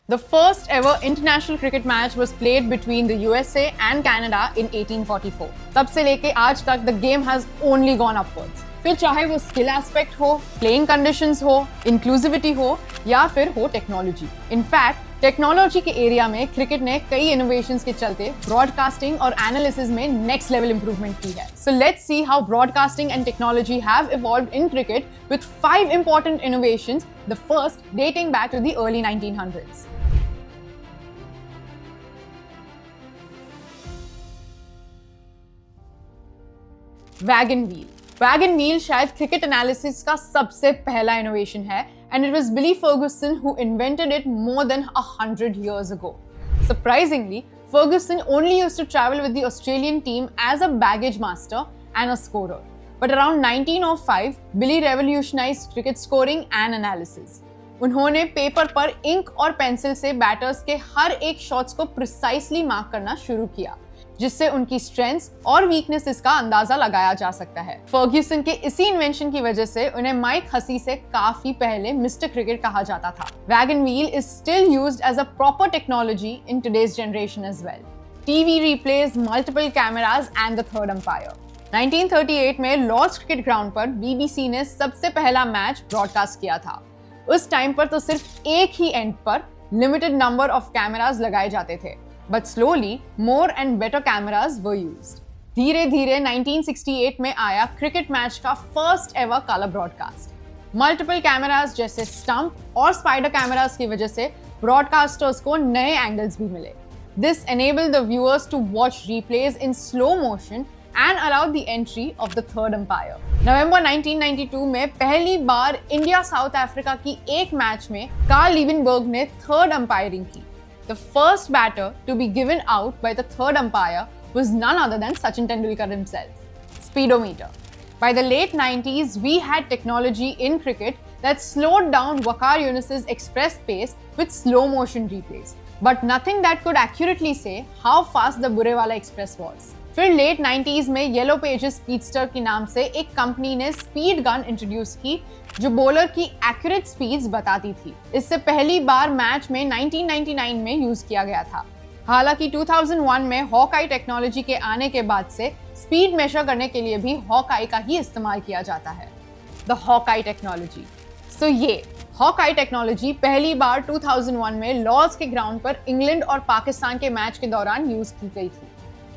The first ever international cricket match was played between the USA and Canada in 1844. तब से लेके आज तक the game has only gone upwards. फिर चाहे वो स्किल एस्पेक्ट हो, प्लेइंग कंडीशंस हो, इंक्लूसिविटी हो या फिर हो टेक्नोलॉजी. इनफैक्ट टेक्नोलॉजी के एरिया में क्रिकेट ने कई इनोवेशंस के चलते ब्रॉडकास्टिंग और एनालिसिस में नेक्स्ट लेवल इंप्रूवमेंट की है. So let's see how broadcasting and technology have evolved in cricket with 5 important innovations, the first dating back to the early 1900s. Wagon wheel. Wagon wheel शायद cricket analysis का सबसे पहला innovation है and it was Billy Ferguson who invented it more than 100 years ago. Surprisingly, Ferguson only used to travel with the Australian team as a baggage master and a scorer. But around 1905, Billy revolutionized cricket scoring and analysis. उन्होंने paper पर ink और pencil से batters के हर एक shots को precisely mark करना शुरू किया, जिससे उनकी स्ट्रेंथ्स और वीकनेसेस का अंदाजा लगाया जा सकता है. फर्ग्यूसन के इसी इन्वेंशन की वजह से उन्हें माइक हसी से काफी पहले मिस्टर क्रिकेट कहा जाता था. Wagon wheel is still used as a proper technology in today's generation as well. TV replays, multiple cameras and the third umpire. 1938 में लॉर्ड्स क्रिकेट ग्राउंड पर बीबीसी ने सबसे पहला मैच ब्रॉडकास्ट किया था. उस टाइम पर तो सिर्फ एक ही एंड पर लिमिटेड नंबर ऑफ कैमरास लगाए जाते थे. But slowly, more and better cameras were used. धीरे धीरे 1968 में आया क्रिकेट मैच का first ever colour broadcast. Multiple cameras जैसे स्टंप और स्पाइडर कैमरास की वजह से ब्रॉडकास्टर्स को नए एंगल्स भी मिले. This enabled the viewers to watch replays in slow motion and allowed the entry of the third umpire. नवंबर 1992 में पहली बार इंडिया साउथ अफ्रीका की एक मैच में कार्ल लीवेनबर्ग ने थर्ड अंपायरिंग की. The first batter to be given out by the third umpire was none other than Sachin Tendulkar himself. Speedometer. By the late 90s, we had technology in cricket that slowed down Waqar Younis's express pace with slow motion replays, but nothing that could accurately say how fast the Burewala Express was. फिर late 90s में yellow pages speedster के नाम से एक company ने speed gun introduce की जो bowler की एक्यूरेट स्पीड्स बताती थी. इससे पहली बार मैच में 1999 में यूज किया गया था. हालांकि 2001 में हॉकआई टेक्नोलॉजी के आने के बाद से स्पीड मेजर करने के लिए भी हॉकआई का ही इस्तेमाल किया जाता है. The Hawkeye technology. सो ये हॉकआई टेक्नोलॉजी पहली बार 2001 में लॉर्ड्स के ग्राउंड पर इंग्लैंड और पाकिस्तान के मैच के दौरान यूज की गई थी.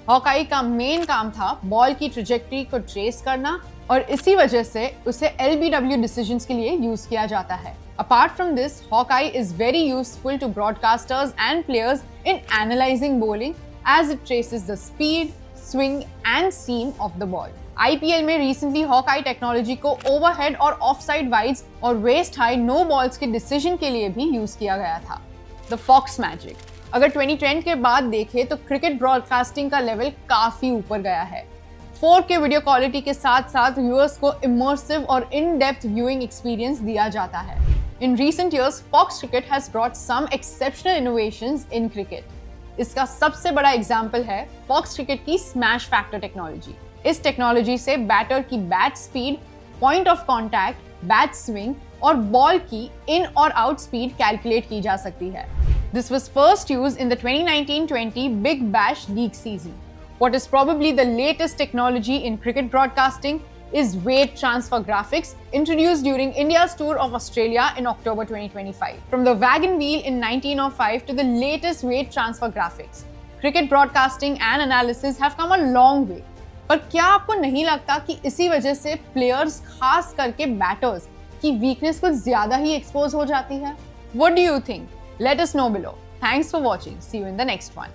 हॉकआई का मेन काम था बॉल की ट्रेजेक्टरी को ट्रेस करना और इसी वजह से उसे LBW डिसीजंस के लिए यूज किया जाता है. Apart from this, Hawkeye is very useful to broadcasters and players in analysing bowling as it traces the speed, swing and seam of the ball. IPL में रिसेंटली हॉकआई टेक्नोलॉजी को overhead और offside wides और waist high no balls के decision के लिए भी use किया गया था. The Fox magic. अगर 2010 के बाद देखें तो क्रिकेट ब्रॉडकास्टिंग का लेवल काफी ऊपर गया है. 4K वीडियो क्वालिटी के साथ साथ व्यूअर्स को इमर्सिव और इन डेप्थ व्यूइंग एक्सपीरियंस दिया जाता है. In recent years Fox Cricket has brought some exceptional innovations in cricket. इसका सबसे बड़ा एग्जांपल है फॉक्स क्रिकेट की स्मैश फैक्टर टेक्नोलॉजी. इस टेक्नोलॉजी से बैटर की bat speed, point of contact, bat swing और बॉल की इन और आउट स्पीड कैलकुलेट की जा सकती है. This was first used in the 2019-20 Big Bash League season. What is probably the latest technology in cricket broadcasting is weight transfer graphics introduced during India's tour of Australia in October 2025. From the wagon wheel in 1905 to the latest weight transfer graphics, cricket broadcasting and analysis have come a long way. पर क्या आपको नहीं लगता कि इसी वजह से players, खास करके बैटर्स, की वीकनेस कुछ ज्यादा ही एक्सपोज हो जाती है? What do you think? Let us know below. Thanks for watching. See you in the next one.